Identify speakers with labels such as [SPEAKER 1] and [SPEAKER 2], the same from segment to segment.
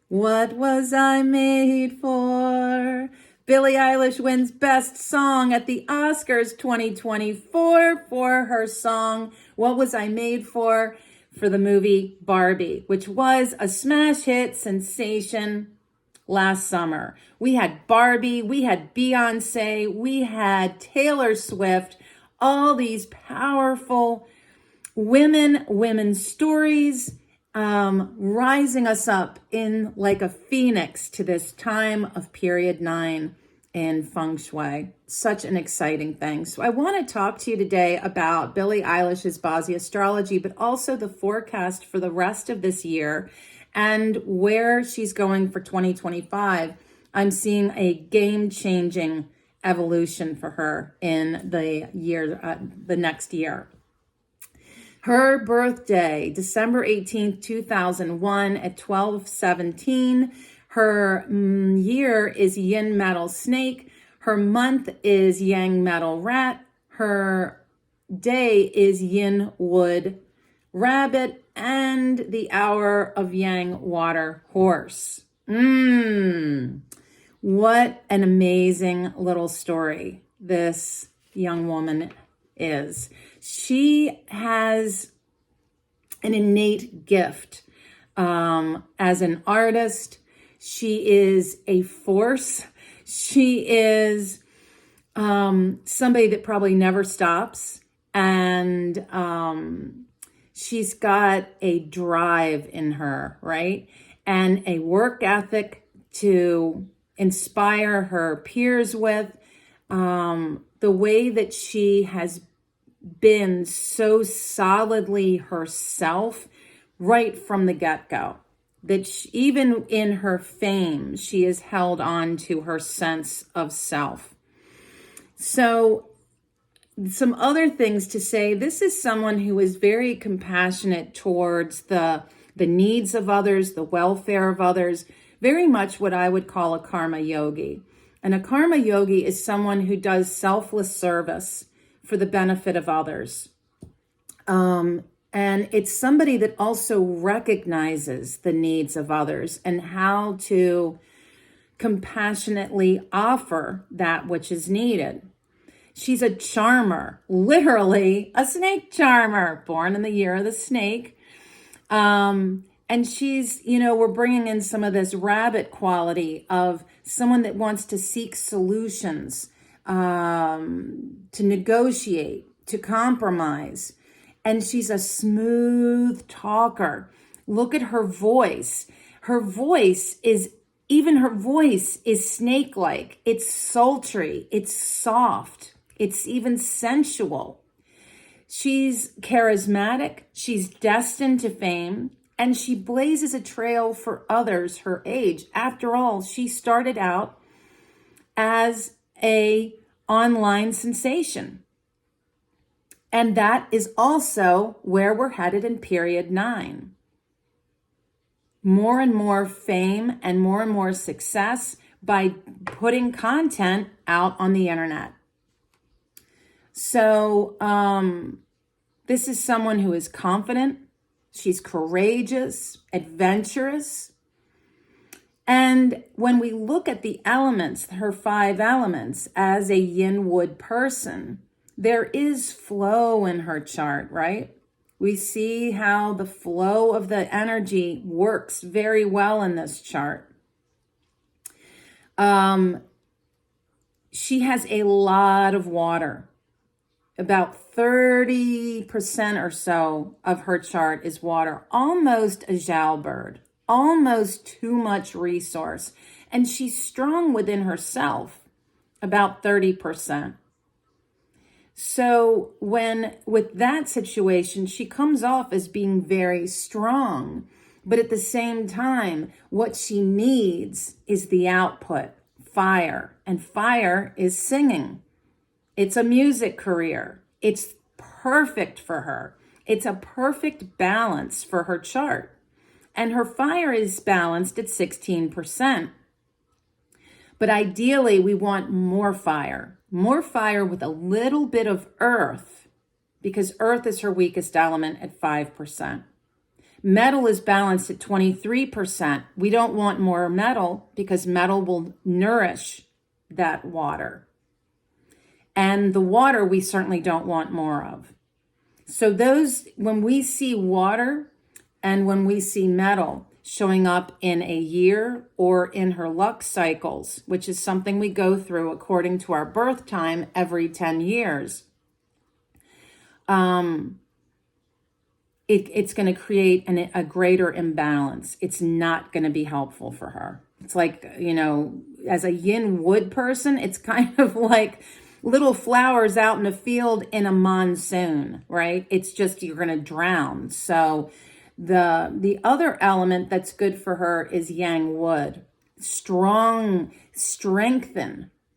[SPEAKER 1] What was I made for? Billie Eilish wins Best Song at the Oscars 2024 for her song, What Was I Made for the movie Barbie, which was a smash hit sensation last summer. We had Barbie, we had Beyonce, we had Taylor Swift, all these powerful women's stories, rising us up in like a phoenix to this time of period 9 in feng shui. Such an exciting thing. So I want to talk to you today about Billie Eilish's Bazi Astrology, but also the forecast for the rest of this year and where she's going for 2025. I'm seeing a game-changing evolution for her in the next year. Her birthday, December 18th, 2001 at 12:17. Her year is Yin Metal Snake. Her month is Yang Metal Rat. Her day is Yin Wood Rabbit. And the hour of Yang Water Horse. What an amazing little story this young woman is. She has an innate gift as an artist. She is a force. She is somebody that probably never stops. And she's got a drive in her, right? And a work ethic to inspire her peers with. The way that she has been so solidly herself right from the get-go, that even in her fame, she has held on to her sense of self. So some other things to say, this is someone who is very compassionate towards the needs of others, the welfare of others, very much what I would call a karma yogi. And a karma yogi is someone who does selfless service for the benefit of others. And it's somebody that also recognizes the needs of others and how to compassionately offer that which is needed. She's a charmer, literally a snake charmer, born in the year of the snake. And she's, we're bringing in some of this rabbit quality of someone that wants to seek solutions, to negotiate, to compromise. And she's a smooth talker. Look at her voice. Her voice is snake-like. It's sultry. It's soft. It's even sensual. She's charismatic. She's destined to fame. And she blazes a trail for others her age. After all, she started out as a online sensation. And that is also where we're headed in period 9. More and more fame and more success by putting content out on the internet. So this is someone who is confident. She's courageous, adventurous. And when we look at the elements, her 5 elements, as a yin wood person, there is flow in her chart, right? We see how the flow of the energy works very well in this chart. She has a lot of water. About 30% or so of her chart is water, almost a jailbird, almost too much resource. And she's strong within herself, about 30%. So with that situation, she comes off as being very strong. But at the same time, what she needs is the output, fire. And fire is singing. It's a music career. It's perfect for her. It's a perfect balance for her chart. And her fire is balanced at 16%. But ideally, we want more fire with a little bit of earth, because earth is her weakest element at 5%. Metal is balanced at 23%. We don't want more metal because metal will nourish that water. And the water we certainly don't want more of. So when we see water and when we see metal showing up in a year or in her luck cycles, which is something we go through according to our birth time every 10 years, it's going to create a greater imbalance. It's not going to be helpful for her. It's like, as a yin wood person, it's kind of like little flowers out in a field in a monsoon, right? It's just, you're going to drown. So the other element that's good for her is yang wood. Strengthen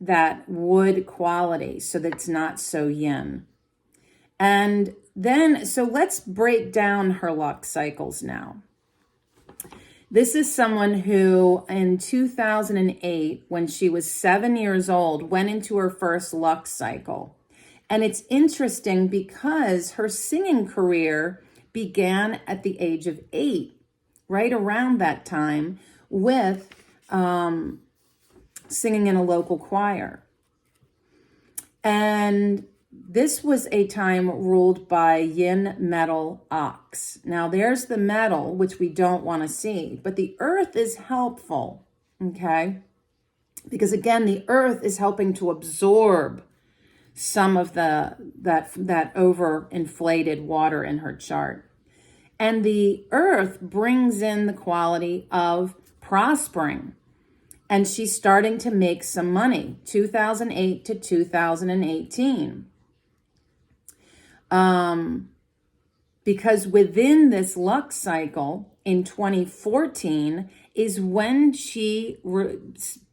[SPEAKER 1] that wood quality so that it's not so yin. And then, so let's break down her luck cycles now. This is someone who in 2008, when she was 7 years old, went into her first luck cycle. And it's interesting because her singing career began at the age of 8, right around that time, with singing in a local choir. And this was a time ruled by yin metal ox. Now there's the metal, which we don't want to see, but the earth is helpful, okay? Because again, the earth is helping to absorb some of that overinflated water in her chart. And the earth brings in the quality of prospering. And she's starting to make some money, 2008 to 2018. Because within this luck cycle in 2014 is when she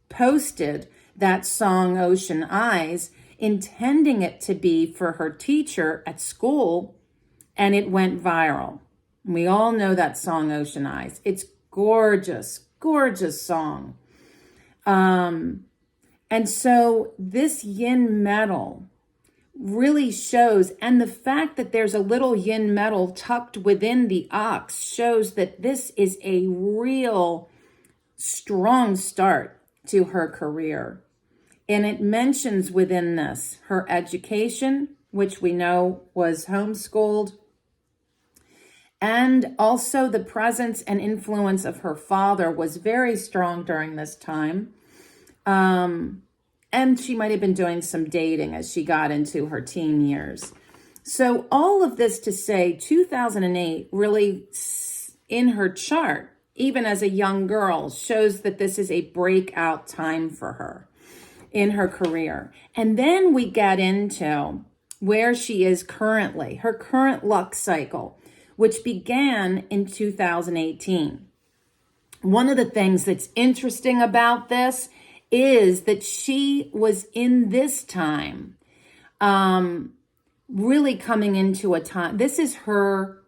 [SPEAKER 1] posted that song Ocean Eyes, intending it to be for her teacher at school, and it went viral. We all know that song Ocean Eyes. It's gorgeous, gorgeous song. And so this yin metal really shows, and the fact that there's a little yin metal tucked within the ox shows that this is a real strong start to her career. And it mentions within this her education, which we know was homeschooled, and also the presence and influence of her father was very strong during this time. And she might have been doing some dating as she got into her teen years. So all of this to say 2008 really in her chart, even as a young girl, shows that this is a breakout time for her in her career. And then we get into where she is currently, her current luck cycle, which began in 2018. One of the things that's interesting about this is that she was in this time really coming into a time. This is her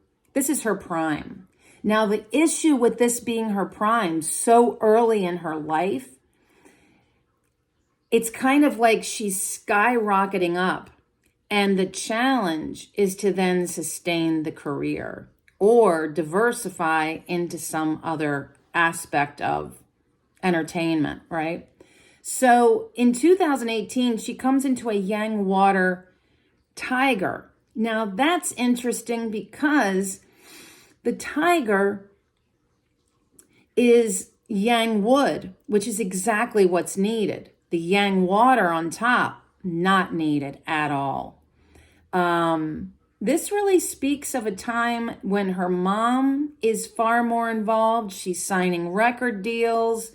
[SPEAKER 1] prime. Now, the issue with this being her prime so early in her life, it's kind of like she's skyrocketing up. And the challenge is to then sustain the career or diversify into some other aspect of entertainment, right? So in 2018, she comes into a yang water tiger. Now that's interesting because the tiger is yang wood, which is exactly what's needed. The yang water on top, not needed at all. This really speaks of a time when her mom is far more involved. She's signing record deals.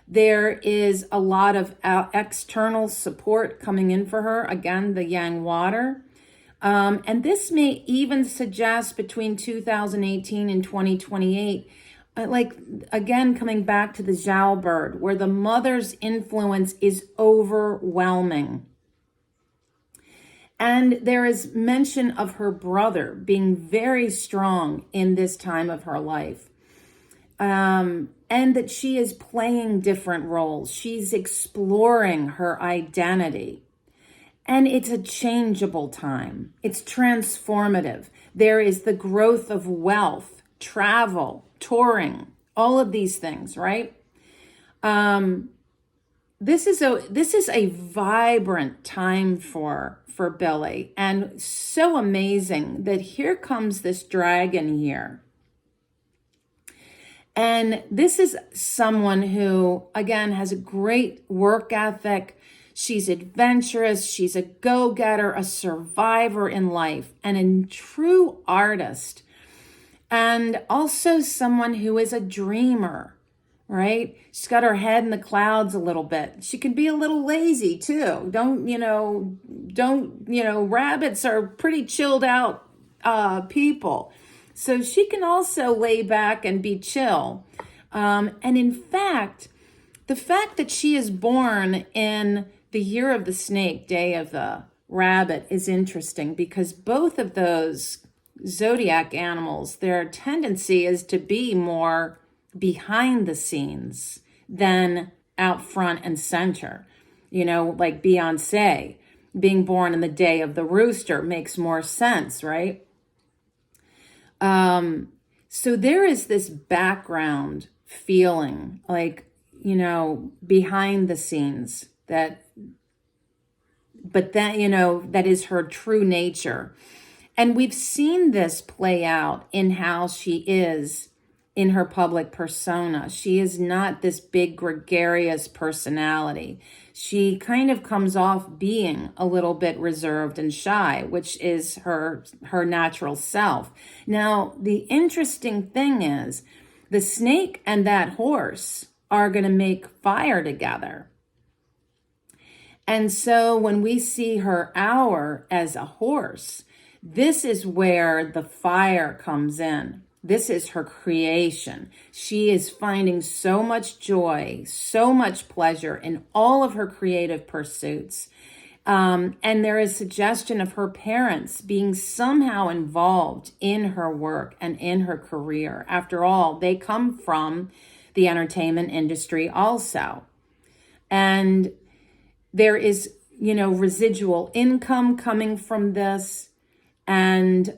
[SPEAKER 1] There is a lot of external support coming in for her. Again, the yang water. And this may even suggest between 2018 and 2028, like, again, coming back to the Zhao bird, where the mother's influence is overwhelming. And there is mention of her brother being very strong in this time of her life. And that she is playing different roles. She's exploring her identity. And it's a changeable time. It's transformative. There is the growth of wealth travel, touring, all of these things, right? This is a vibrant time for Billy, and so amazing that here comes this dragon here. And this is someone who, again, has a great work ethic. She's adventurous. She's a go-getter, a survivor in life, and a true artist. And also someone who is a dreamer, right? She's got her head in the clouds a little bit. She can be a little lazy too. Rabbits are pretty chilled out people. So she can also lay back and be chill. And in fact, the fact that she is born in the year of the snake, day of the rabbit, is interesting because both of those zodiac animals, their tendency is to be more behind the scenes than out front and center. Like Beyonce being born in the day of the rooster makes more sense, right? So there is this background feeling like, behind the scenes that is her true nature. And we've seen this play out in how she is in her public persona. She is not this big gregarious personality. She kind of comes off being a little bit reserved and shy, which is her natural self. Now, the interesting thing is the snake and that horse are going to make fire together. And so when we see her hour as a horse, this is where the fire comes in. This is her creation. She is finding so much joy, so much pleasure in all of her creative pursuits. And there is suggestion of her parents being somehow involved in her work and in her career. After all, they come from the entertainment industry also. And there is, residual income coming from this. And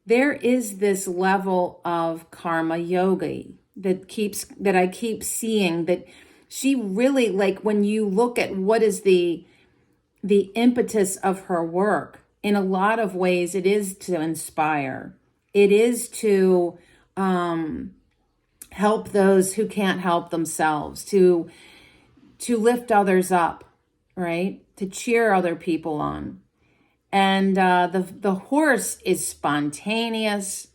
[SPEAKER 1] there is this level of karma yoga that I keep seeing, that she really, like, when you look at what is the impetus of her work, in a lot of ways, it is to inspire. It is to help those who can't help themselves, to lift others up, right? To cheer other people on. And the horse is spontaneous,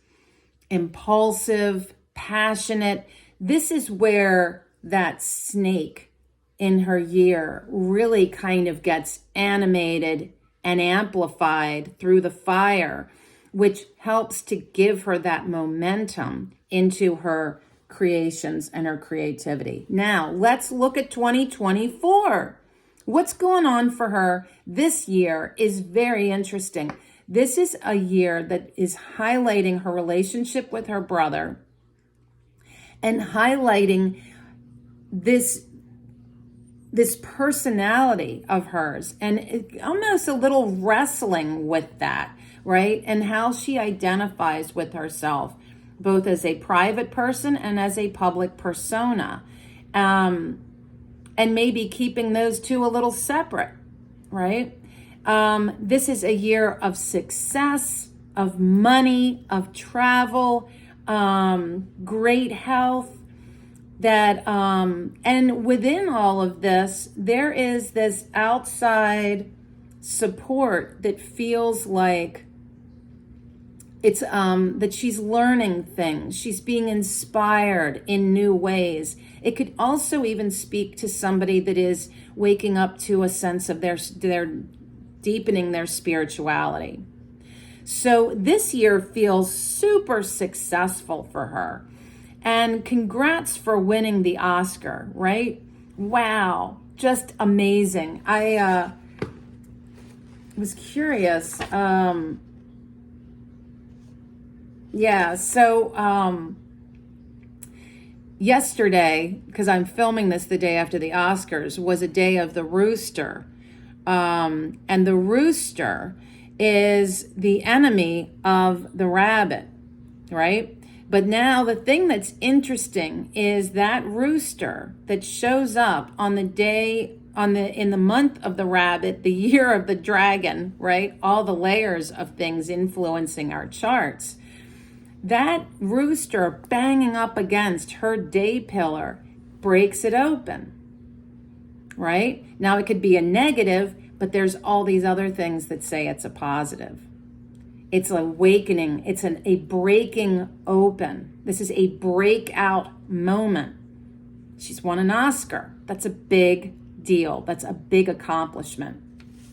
[SPEAKER 1] impulsive, passionate. This is where that snake in her year really kind of gets animated and amplified through the fire, which helps to give her that momentum into her creations and her creativity. Now, let's look at 2024. What's going on for her this year is very interesting. This is a year that is highlighting her relationship with her brother and highlighting this personality of hers, and almost a little wrestling with that, right? And how she identifies with herself, both as a private person and as a public persona. And maybe keeping those two a little separate, right? This is a year of success, of money, of travel, great health. And within all of this, there is this outside support that feels like it's that she's learning things. She's being inspired in new ways. It could also even speak to somebody that is waking up to a sense of their deepening their spirituality. So this year feels super successful for her. And congrats for winning the Oscar, right? Wow, just amazing. I was curious. Yesterday, because I'm filming this the day after the Oscars, was a day of the rooster. And the rooster is the enemy of the rabbit, right? But now the thing that's interesting is that rooster that shows up on the day in the month of the rabbit, the year of the dragon, right? All the layers of things influencing our charts. That rooster banging up against her day pillar breaks it open, right? Now it could be a negative, but there's all these other things that say it's a positive. It's an awakening. It's a breaking open. This is a breakout moment. She's won an Oscar. That's a big deal. That's a big accomplishment.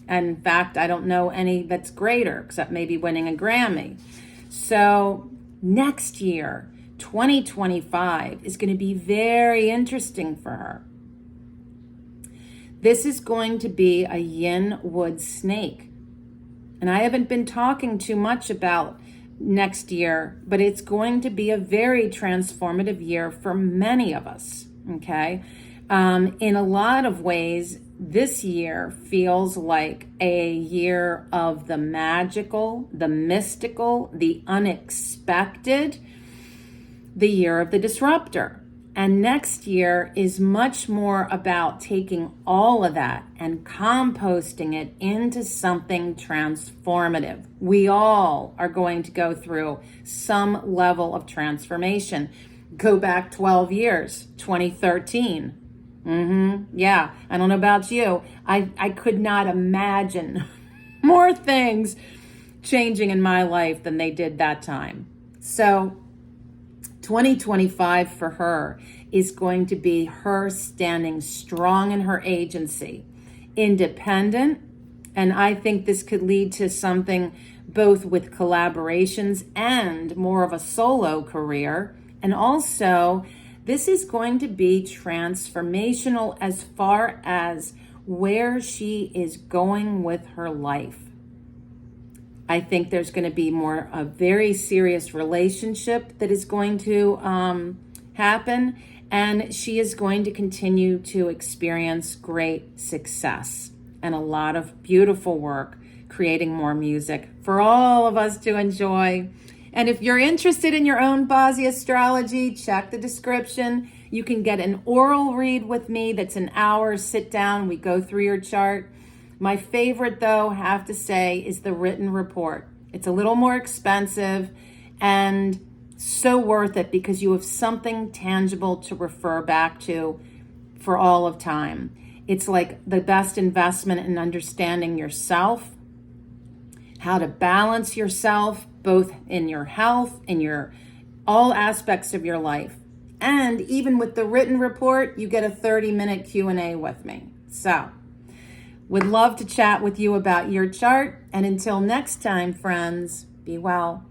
[SPEAKER 1] And in fact, I don't know any that's greater, except maybe winning a Grammy. So next year, 2025, is going to be very interesting for her. This is going to be a yin wood snake. And I haven't been talking too much about next year, but it's going to be a very transformative year for many of us, okay? In a lot of ways, this year feels like a year of the magical, the mystical, the unexpected, the year of the disruptor. And next year is much more about taking all of that and composting it into something transformative. We all are going to go through some level of transformation. Go back 12 years, 2013. Yeah, I don't know about you. I could not imagine more things changing in my life than they did that time. So 2025 for her is going to be her standing strong in her agency, independent, and I think this could lead to something both with collaborations and more of a solo career. And also, this is going to be transformational as far as where she is going with her life. I think there's going to be a very serious relationship that is going to happen, and she is going to continue to experience great success and a lot of beautiful work, creating more music for all of us to enjoy. And if you're interested in your own Bazi Astrology, check the description. You can get an oral read with me that's an hour, sit down, we go through your chart. My favorite, though, I have to say, is the written report. It's a little more expensive and so worth it because you have something tangible to refer back to for all of time. It's like the best investment in understanding yourself, how to balance yourself, both in your health, in your all aspects of your life. And even with the written report, you get a 30-minute Q&A with me. So, would love to chat with you about your chart. And until next time, friends, be well.